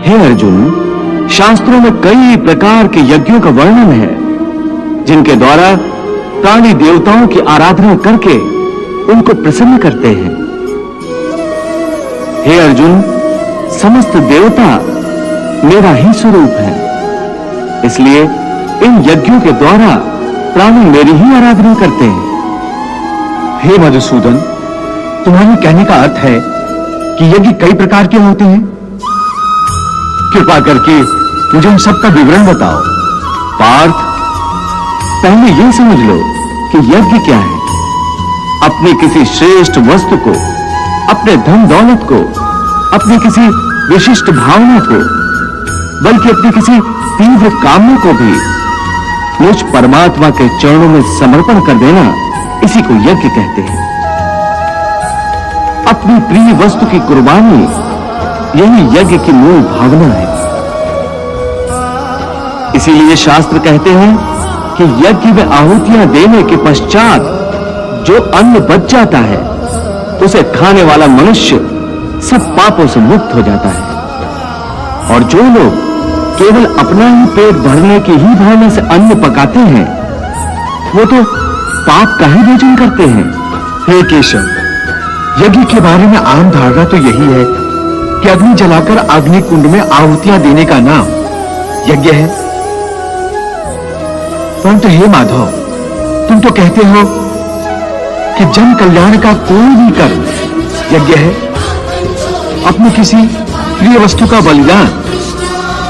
हे अर्जुन, शास्त्रों में कई प्रकार के यज्ञों का वर्णन है, जिनके द्वारा प्राणी देवताओं की आराधना करके उनको प्रसन्न करते हैं। हे अर्जुन, समस्त देवता मेरा ही स्वरूप है, इसलिए इन यज्ञों के द्वारा प्राणी मेरी ही आराधना करते हैं। हे मधुसूदन, तुम्हारे कहने का अर्थ है कि यज्ञ कई प्रकार के होते हैं? कृपा करके मुझे उन सबका विवरण बताओ। पार्थ, पहले यह समझ लो कि यज्ञ क्या है। अपनी किसी श्रेष्ठ वस्तु को, अपने धन दौलत को, अपनी किसी विशिष्ट भावना को, बल्कि अपनी किसी तीव्र कामना को भी मुझ परमात्मा के चरणों में समर्पण कर देना, इसी को यज्ञ कहते हैं। अपनी प्रिय वस्तु की कुर्बानी, यही यज्ञ की मूल भावना है। इसीलिए शास्त्र कहते हैं कि यज्ञ में आहुतियां देने के पश्चात जो अन्न बच जाता है, उसे खाने वाला मनुष्य सब पापों से मुक्त हो जाता है। और जो लोग केवल अपना ही पेट भरने की ही भावना से अन्न पकाते हैं, वो तो पाप का ही भोजन करते हैं। हे केशव, यज्ञ के बारे में आम धारणा तो यही है कि अग्नि जलाकर अग्नि कुंड में आहुतियां देने का नाम यज्ञ है। परंतु हे माधव, तुम तो कहते हो कि जन कल्याण का कोई भी कर्म यज्ञ है। अपनी किसी प्रिय वस्तु का बलिदान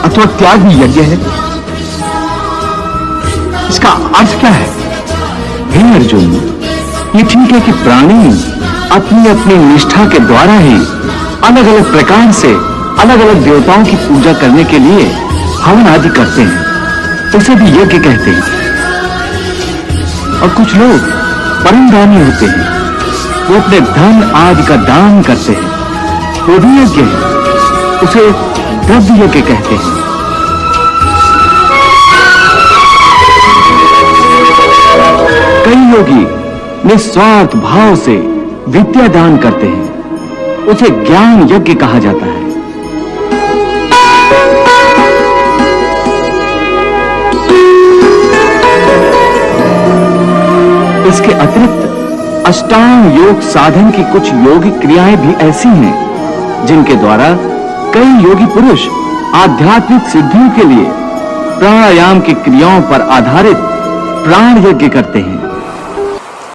अथवा त्याग भी यज्ञ है। इसका अर्थ क्या है? हे अर्जुन, ये ठीक है कि प्राणी अपनी अपनी निष्ठा के द्वारा ही अलग अलग प्रकार से अलग अलग देवताओं की पूजा करने के लिए हवन आदि करते हैं, उसे भी यज्ञ कहते हैं। और कुछ लोग परम दानी होते हैं, वो अपने धन आदि का दान करते हैं, वो भी यज्ञ है, उसे द्रव्य यज्ञ कहते हैं। कई योगी निस्वार्थ भाव से विद्या दान करते हैं, उसे ज्ञान यज्ञ कहा जाता है। इसके अतिरिक्त अष्टांग योग साधन की कुछ योगिक क्रियाएं भी ऐसी हैं, जिनके द्वारा कई योगी पुरुष आध्यात्मिक सिद्धियों के लिए प्राणायाम की क्रियाओं पर आधारित प्राण यज्ञ करते हैं।